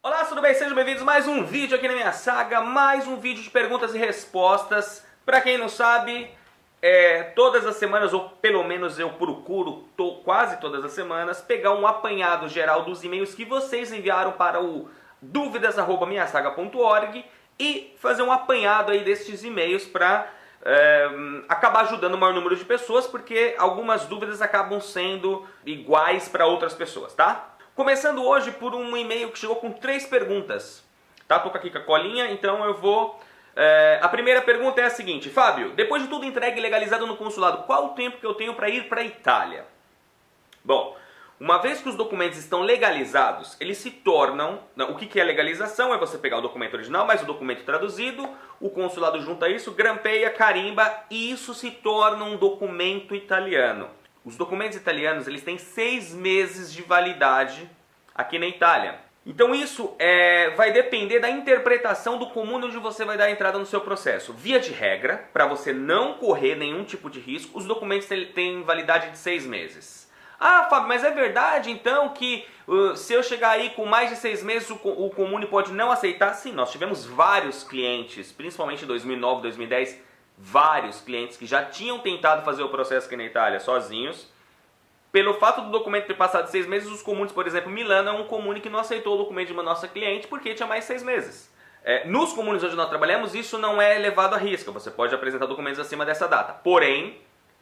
Olá, tudo bem? Sejam bem-vindos a mais um vídeo aqui na minha saga, mais um vídeo de perguntas e respostas. Pra quem não sabe, todas as semanas, ou pelo menos eu procuro quase todas as semanas, pegar um apanhado geral dos e-mails que vocês enviaram para o dúvidas@minhasaga.org e fazer um apanhado aí destes e-mails para acabar ajudando o maior número de pessoas, porque algumas dúvidas acabam sendo iguais para outras pessoas, tá? Começando hoje por um e-mail que chegou com 3 perguntas, tá? Tô aqui com a colinha, então eu vou... a primeira pergunta é a seguinte: Fábio, depois de tudo entregue e legalizado no consulado, qual o tempo que eu tenho para ir para a Itália? Bom, uma vez que os documentos estão legalizados, eles se tornam... O que é legalização? É você pegar o documento original, mais o documento traduzido, o consulado junta isso, grampeia, carimba, e isso se torna um documento italiano. Os documentos italianos, eles têm 6 meses de validade aqui na Itália. Então isso vai depender da interpretação do comune onde você vai dar a entrada no seu processo. Via de regra, para você não correr nenhum tipo de risco, os documentos têm validade de 6 meses. Ah, Fábio, mas é verdade então que se eu chegar aí com mais de 6 meses o comune pode não aceitar? Sim, nós tivemos vários clientes, principalmente em 2009, 2010, vários clientes que já tinham tentado fazer o processo aqui na Itália sozinhos. Pelo fato do documento ter passado 6 meses, os comunes, por exemplo, Milano é um comune que não aceitou o documento de uma nossa cliente porque tinha mais 6 meses. Nos comunes onde nós trabalhamos, isso não é levado à risca. Você pode apresentar documentos acima dessa data. Porém,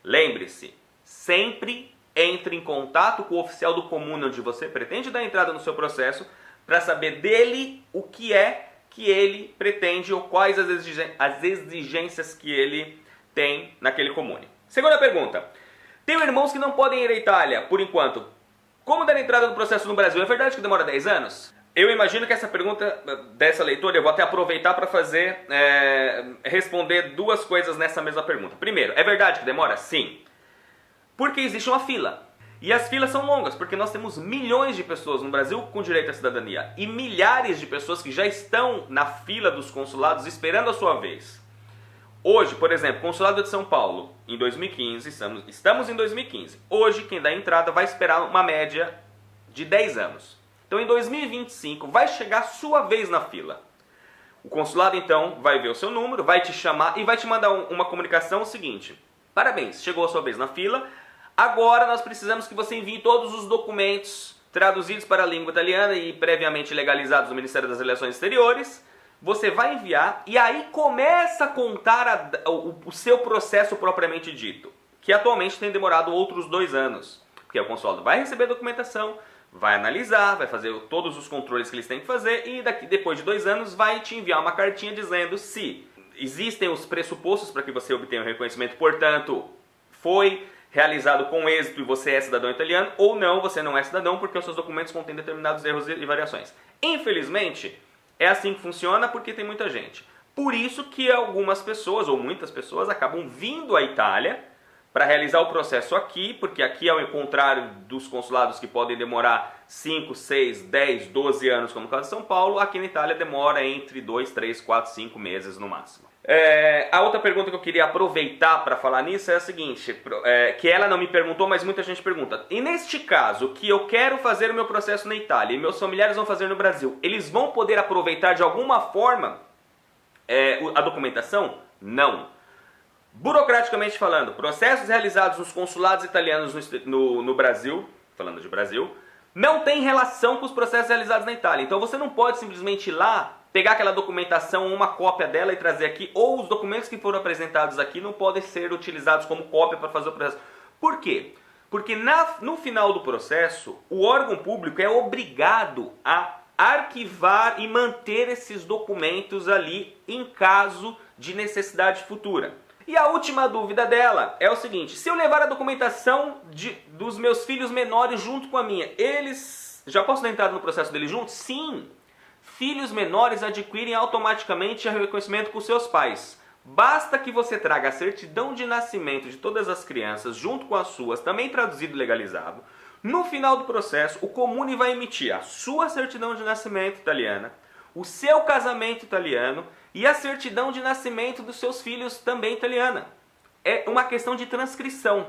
lembre-se, sempre entre em contato com o oficial do comune onde você pretende dar entrada no seu processo para saber dele o que é que ele pretende ou quais as exigências que ele tem naquele comune. Segunda pergunta. Tenho irmãos que não podem ir à Itália, por enquanto. Como dar entrada no processo no Brasil? É verdade que demora 10 anos? Eu imagino que essa pergunta dessa leitora, eu vou até aproveitar para responder 2 coisas nessa mesma pergunta. Primeiro, é verdade que demora? Sim. Porque existe uma fila. E as filas são longas, porque nós temos milhões de pessoas no Brasil com direito à cidadania. E milhares de pessoas que já estão na fila dos consulados esperando a sua vez. Hoje, por exemplo, Consulado de São Paulo, em 2015, estamos em 2015. Hoje, quem dá entrada vai esperar uma média de 10 anos. Então, em 2025, vai chegar a sua vez na fila. O consulado, então, vai ver o seu número, vai te chamar e vai te mandar uma comunicação seguinte: parabéns, chegou a sua vez na fila, agora nós precisamos que você envie todos os documentos traduzidos para a língua italiana e previamente legalizados no Ministério das Relações Exteriores. Você vai enviar e aí começa a contar o seu processo propriamente dito, que atualmente tem demorado outros 2 anos. Porque o consulado vai receber a documentação, vai analisar, vai fazer todos os controles que eles têm que fazer e depois de 2 anos vai te enviar uma cartinha dizendo se existem os pressupostos para que você obtenha o reconhecimento, portanto, foi realizado com êxito e você é cidadão italiano, ou não, você não é cidadão porque os seus documentos contêm determinados erros e variações. Infelizmente, é assim que funciona porque tem muita gente. Por isso que algumas pessoas, ou muitas pessoas, acabam vindo à Itália para realizar o processo aqui, porque aqui, ao contrário dos consulados que podem demorar 5, 6, 10, 12 anos, como no caso de São Paulo, aqui na Itália demora entre 2, 3, 4, 5 meses no máximo. A outra pergunta que eu queria aproveitar para falar nisso é a seguinte, que ela não me perguntou, mas muita gente pergunta. E neste caso, que eu quero fazer o meu processo na Itália e meus familiares vão fazer no Brasil, eles vão poder aproveitar de alguma forma a documentação? Não. Burocraticamente falando, processos realizados nos consulados italianos no Brasil, falando de Brasil, não tem relação com os processos realizados na Itália. Então você não pode simplesmente ir lá, pegar aquela documentação, uma cópia dela e trazer aqui, ou os documentos que foram apresentados aqui não podem ser utilizados como cópia para fazer o processo. Por quê? Porque no final do processo, o órgão público é obrigado a arquivar e manter esses documentos ali em caso de necessidade futura. E a última dúvida dela é o seguinte: se eu levar a documentação dos meus filhos menores junto com a minha, eles já posso dar entrada no processo deles juntos? Sim! Filhos menores adquirem automaticamente o reconhecimento com seus pais. Basta que você traga a certidão de nascimento de todas as crianças junto com as suas, também traduzido e legalizado. No final do processo, o comune vai emitir a sua certidão de nascimento italiana, o seu casamento italiano e a certidão de nascimento dos seus filhos também italiana. É uma questão de transcrição.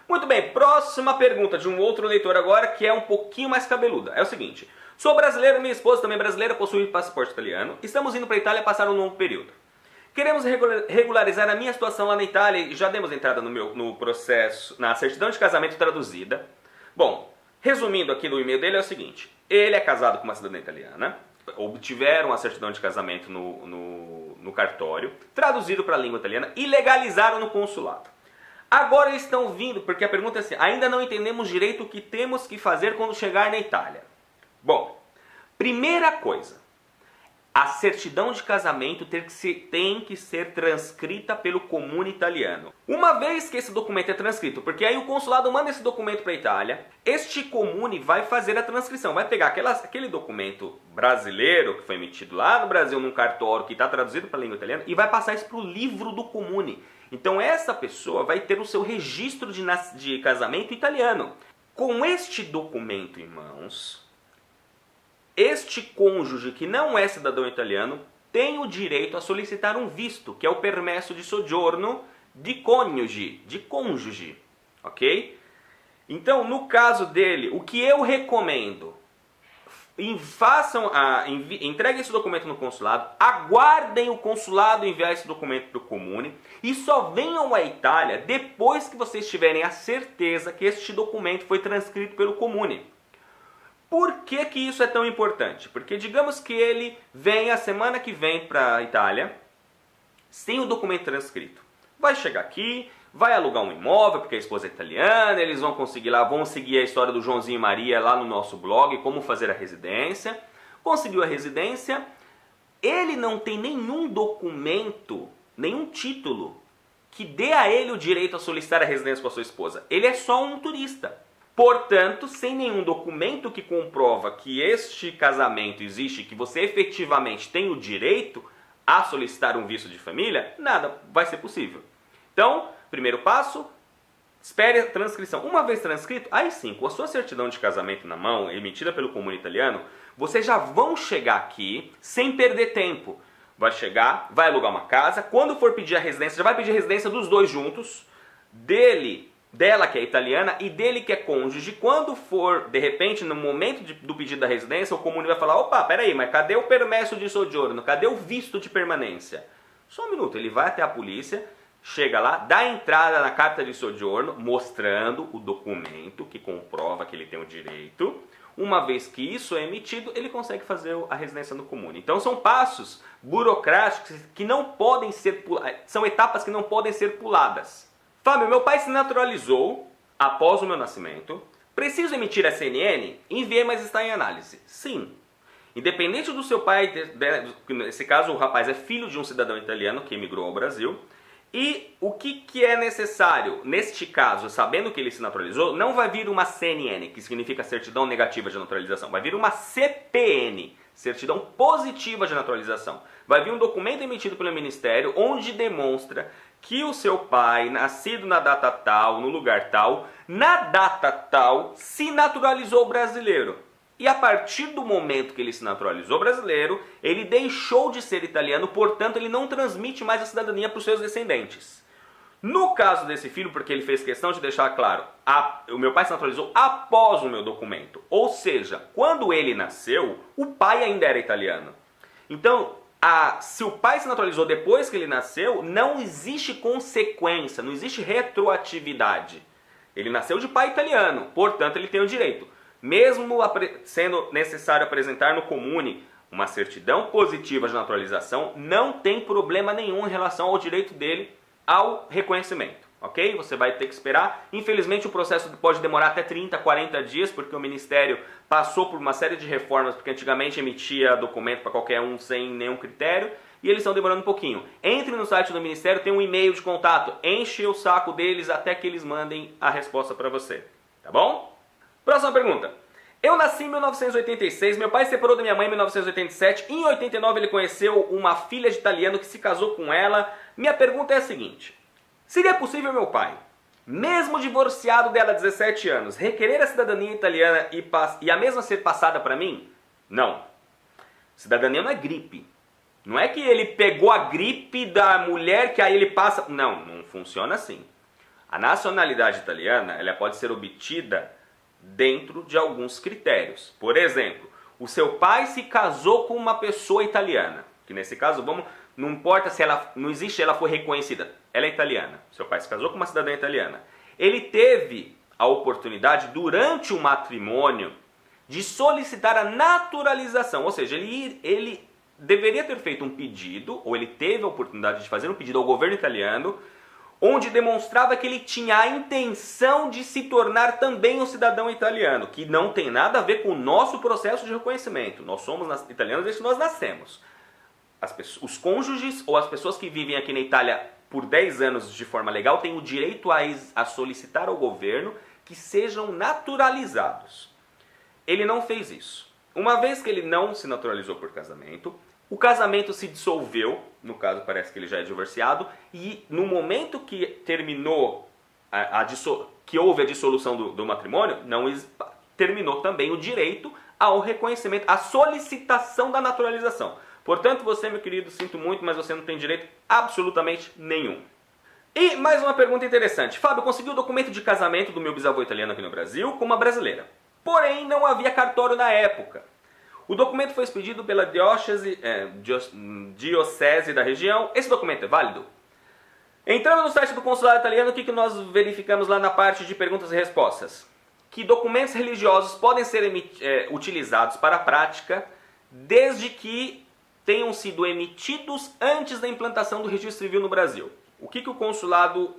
Muito bem, próxima pergunta de um outro leitor agora que é um pouquinho mais cabeluda. É o seguinte: Sou brasileiro, minha esposa também é brasileira, possui passaporte italiano. Estamos indo para a Itália passar um longo período. Queremos regularizar a minha situação lá na Itália e já demos entrada no processo, na certidão de casamento traduzida. Bom, resumindo aqui no e-mail dele é o seguinte. Ele é casado com uma cidadã italiana, obtiveram a certidão de casamento no cartório, traduzido para a língua italiana e legalizaram no consulado. Agora eles estão vindo, porque a pergunta é assim, ainda não entendemos direito o que temos que fazer quando chegar na Itália. Bom, primeira coisa, a certidão de casamento tem que ser transcrita pelo comune italiano. Uma vez que esse documento é transcrito, porque aí o consulado manda esse documento para a Itália, este comune vai fazer a transcrição, vai pegar aquele documento brasileiro que foi emitido lá no Brasil num cartório que está traduzido para a língua italiana e vai passar isso para o livro do comune. Então essa pessoa vai ter o seu registro de casamento italiano. Com este documento em mãos, este cônjuge que não é cidadão italiano tem o direito a solicitar um visto, que é o permesso de soggiorno de cônjuge, ok? Então, no caso dele, o que eu recomendo, entreguem esse documento no consulado, aguardem o consulado enviar esse documento para o comune e só venham à Itália depois que vocês tiverem a certeza que este documento foi transcrito pelo comune. Por que que isso é tão importante? Porque digamos que ele venha a semana que vem para a Itália sem o documento transcrito. Vai chegar aqui, vai alugar um imóvel, porque a esposa é italiana, eles vão conseguir lá, vão seguir a história do Joãozinho e Maria lá no nosso blog, como fazer a residência. Conseguiu a residência, ele não tem nenhum documento, nenhum título que dê a ele o direito a solicitar a residência com a sua esposa. Ele é só um turista. Portanto, sem nenhum documento que comprova que este casamento existe, que você efetivamente tem o direito a solicitar um visto de família, nada vai ser possível. Então, primeiro passo, espere a transcrição. Uma vez transcrito, aí sim, com a sua certidão de casamento na mão, emitida pelo comune italiano, vocês já vão chegar aqui sem perder tempo. Vai chegar, vai alugar uma casa, quando for pedir a residência, já vai pedir a residência dos dois juntos, dela que é italiana e dele que é cônjuge. Quando for, de repente, no momento do pedido da residência, o comune vai falar, opa, peraí, mas cadê o permesso de soggiorno? Cadê o visto de permanência? Só um minuto, ele vai até a polícia, chega lá, dá entrada na carta de soggiorno, mostrando o documento que comprova que ele tem o direito. Uma vez que isso é emitido, ele consegue fazer a residência no comune. Então são passos burocráticos que não podem ser são etapas que não podem ser puladas. Fábio, meu pai se naturalizou após o meu nascimento. Preciso emitir a CNN? Enviei, mas está em análise. Sim. Independente do seu pai, nesse caso o rapaz é filho de um cidadão italiano que emigrou ao Brasil. E o que é necessário? Neste caso, sabendo que ele se naturalizou, não vai vir uma CNN, que significa certidão negativa de naturalização. Vai vir uma CPN, certidão positiva de naturalização. Vai vir um documento emitido pelo Ministério onde demonstra que o seu pai, nascido na data tal, no lugar tal, na data tal, se naturalizou brasileiro. E a partir do momento que ele se naturalizou brasileiro, ele deixou de ser italiano, portanto ele não transmite mais a cidadania para os seus descendentes. No caso desse filho, porque ele fez questão de deixar claro, o meu pai se naturalizou após o meu documento. Ou seja, quando ele nasceu, o pai ainda era italiano. Então, se o pai se naturalizou depois que ele nasceu, não existe consequência, não existe retroatividade. Ele nasceu de pai italiano, portanto ele tem o direito. Mesmo sendo necessário apresentar no comune uma certidão positiva de naturalização, não tem problema nenhum em relação ao direito dele ao reconhecimento. Ok? Você vai ter que esperar. Infelizmente o processo pode demorar até 30, 40 dias, porque o Ministério passou por uma série de reformas, porque antigamente emitia documento para qualquer um sem nenhum critério, e eles estão demorando um pouquinho. Entre no site do Ministério, tem um e-mail de contato, enche o saco deles até que eles mandem a resposta para você. Tá bom? Próxima pergunta. Eu nasci em 1986, meu pai se separou da minha mãe em 1987, em 89 ele conheceu uma filha de italiano que se casou com ela. Minha pergunta é a seguinte: seria possível meu pai, mesmo divorciado dela há 17 anos, requerer a cidadania italiana e a mesma ser passada para mim? Não. Cidadania não é gripe. Não é que ele pegou a gripe da mulher que aí ele passa... Não, não funciona assim. A nacionalidade italiana ela pode ser obtida dentro de alguns critérios. Por exemplo, o seu pai se casou com uma pessoa italiana, que nesse caso, não importa se ela foi reconhecida, ela é italiana, seu pai se casou com uma cidadã italiana. Ele teve a oportunidade, durante o matrimônio, de solicitar a naturalização, ou seja, ele deveria ter feito um pedido, ou ele teve a oportunidade de fazer um pedido ao governo italiano, onde demonstrava que ele tinha a intenção de se tornar também um cidadão italiano, que não tem nada a ver com o nosso processo de reconhecimento. Nós somos italianos desde que nós nascemos. Os cônjuges ou as pessoas que vivem aqui na Itália por 10 anos de forma legal têm o direito a solicitar ao governo que sejam naturalizados. Ele não fez isso. Uma vez que ele não se naturalizou por casamento, o casamento se dissolveu, no caso parece que ele já é divorciado, e no momento que terminou, que houve a dissolução do matrimônio, terminou também o direito ao reconhecimento, à solicitação da naturalização. Portanto, você, meu querido, sinto muito, mas você não tem direito absolutamente nenhum. E mais uma pergunta interessante. Fábio, consegui o documento de casamento do meu bisavô italiano aqui no Brasil com uma brasileira. Porém, não havia cartório na época. O documento foi expedido pela diocese da região. Esse documento é válido? Entrando no site do consulado italiano, o que nós verificamos lá na parte de perguntas e respostas? Que documentos religiosos podem ser utilizados para a prática desde que tenham sido emitidos antes da implantação do registro civil no Brasil. O que o consulado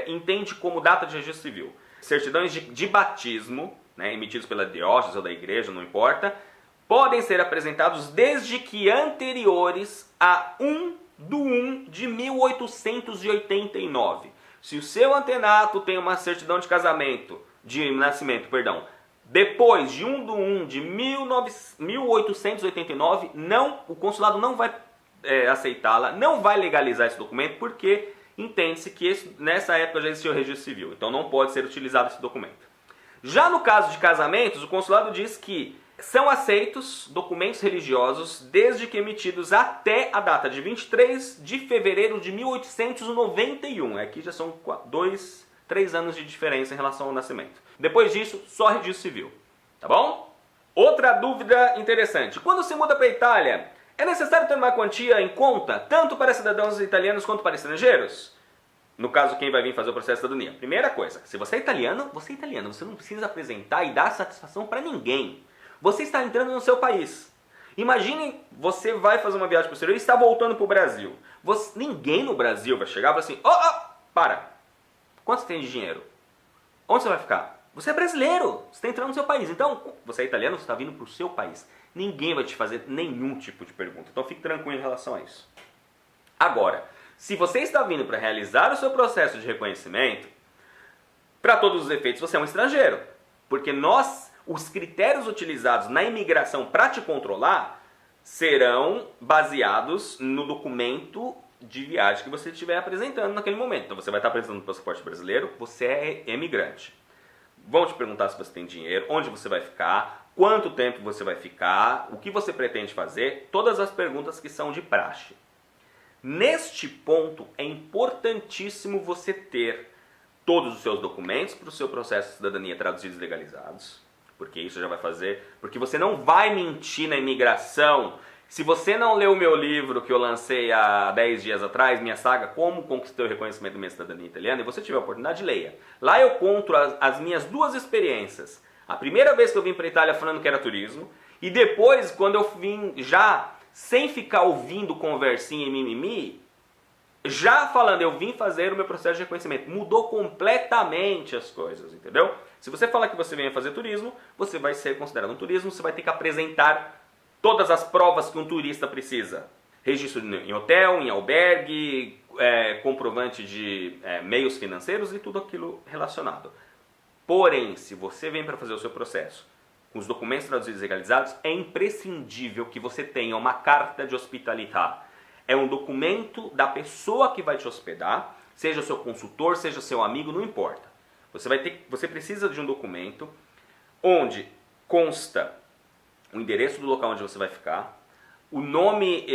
entende como data de registro civil? Certidões de batismo, né, emitidos pela diocese ou da igreja, não importa, podem ser apresentados desde que anteriores a 1/1 de 1889. Se o seu antenato tem uma certidão de nascimento, depois de 1/1 de 1889, o consulado não vai aceitá-la, não vai legalizar esse documento, porque entende-se que nessa época já existia o registro civil, então não pode ser utilizado esse documento. Já no caso de casamentos, o consulado diz que são aceitos documentos religiosos desde que emitidos até a data de 23 de fevereiro de 1891. Aqui já são 3 anos de diferença em relação ao nascimento. Depois disso, só registro civil. Tá bom? Outra dúvida interessante. Quando se muda para a Itália, é necessário ter uma quantia em conta, tanto para cidadãos italianos quanto para estrangeiros? No caso, quem vai vir fazer o processo de cidadania. Primeira coisa, se você é italiano, você não precisa apresentar e dar satisfação para ninguém. Você está entrando no seu país. Imagine, você vai fazer uma viagem para o exterior e está voltando para o Brasil. Ninguém no Brasil vai chegar e falar assim, para, quanto você tem de dinheiro? Onde você vai ficar? Você é brasileiro, você está entrando no seu país. Então, você é italiano, você está vindo para o seu país. Ninguém vai te fazer nenhum tipo de pergunta. Então, fique tranquilo em relação a isso. Agora, se você está vindo para realizar o seu processo de reconhecimento, para todos os efeitos, você é um estrangeiro. Porque os critérios utilizados na imigração para te controlar serão baseados no documento de viagem que você estiver apresentando naquele momento. Então você vai estar apresentando o passaporte brasileiro, você é imigrante. Vão te perguntar se você tem dinheiro, onde você vai ficar, quanto tempo você vai ficar, o que você pretende fazer, todas as perguntas que são de praxe. Neste ponto é importantíssimo você ter todos os seus documentos para o seu processo de cidadania traduzidos e legalizados, porque isso já vai fazer, porque você não vai mentir na imigração. Se você não leu o meu livro que eu lancei há 10 dias atrás, minha saga Como Conquistei o Reconhecimento da Minha Cidadania Italiana, e você tiver a oportunidade, leia. Lá eu conto as minhas 2 experiências. A primeira vez que eu vim para a Itália falando que era turismo, e depois quando eu vim já sem ficar ouvindo conversinha e mimimi, já falando, eu vim fazer o meu processo de reconhecimento. Mudou completamente as coisas, entendeu? Se você falar que você vem fazer turismo, você vai ser considerado um turismo, você vai ter que apresentar todas as provas que um turista precisa. Registro em hotel, em albergue, comprovante de meios financeiros e tudo aquilo relacionado. Porém, se você vem para fazer o seu processo com os documentos traduzidos e legalizados, é imprescindível que você tenha uma carta de hospitalidade. É um documento da pessoa que vai te hospedar, seja seu consultor, seja seu amigo, não importa. Você precisa de um documento onde consta o endereço do local onde você vai ficar, o nome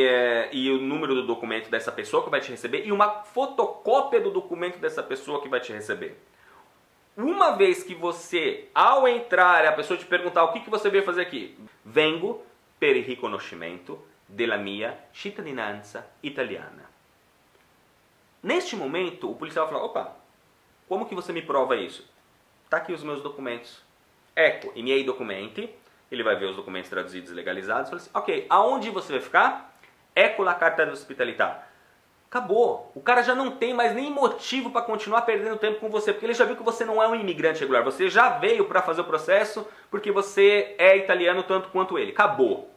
e o número do documento dessa pessoa que vai te receber e uma fotocópia do documento dessa pessoa que vai te receber. Uma vez que você, ao entrar, a pessoa te perguntar o que você veio fazer aqui, vengo per il riconoscimento della mia cittadinanza italiana. Neste momento, o policial vai falar, opa, como que você me prova isso? Tá aqui os meus documentos. Ecco, i miei documenti. Ele vai ver os documentos traduzidos e legalizados. Fala assim, ok, aonde você vai ficar? Ecco la carta de hospitalità. Acabou. O cara já não tem mais nem motivo para continuar perdendo tempo com você, porque ele já viu que você não é um imigrante regular. Você já veio para fazer o processo porque você é italiano tanto quanto ele. Acabou.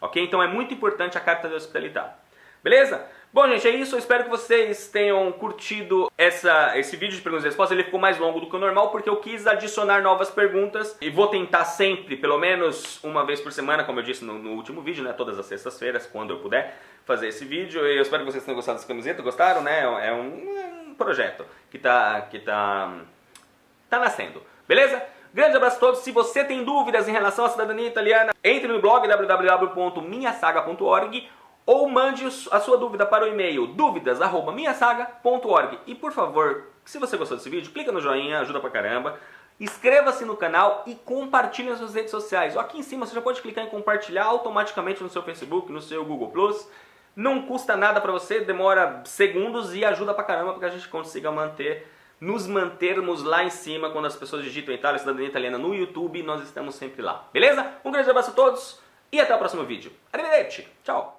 Ok? Então é muito importante a carta de hospitalità. Beleza? Bom, gente, é isso. Eu espero que vocês tenham curtido esse vídeo de perguntas e respostas. Ele ficou mais longo do que o normal porque eu quis adicionar novas perguntas e vou tentar sempre, pelo menos uma vez por semana, como eu disse no último vídeo, né? Todas as sextas-feiras, quando eu puder, fazer esse vídeo. E eu espero que vocês tenham gostado dessa camiseta. Gostaram, né? É um projeto que tá nascendo. Beleza? Grande abraço a todos. Se você tem dúvidas em relação à cidadania italiana, entre no blog www.minhasaga.org ou mande a sua dúvida para o e-mail duvidas@minhasaga.org. E por favor, se você gostou desse vídeo, clica no joinha, ajuda pra caramba. Inscreva-se no canal e compartilhe nas suas redes sociais. Aqui em cima você já pode clicar em compartilhar automaticamente no seu Facebook, no seu Google+. Não custa nada pra você, demora segundos e ajuda pra caramba para que a gente consiga nos mantermos lá em cima quando as pessoas digitam Itália, cidadania italiana no YouTube, nós estamos sempre lá. Beleza? Um grande abraço a todos e até o próximo vídeo. Arrivederci! Tchau!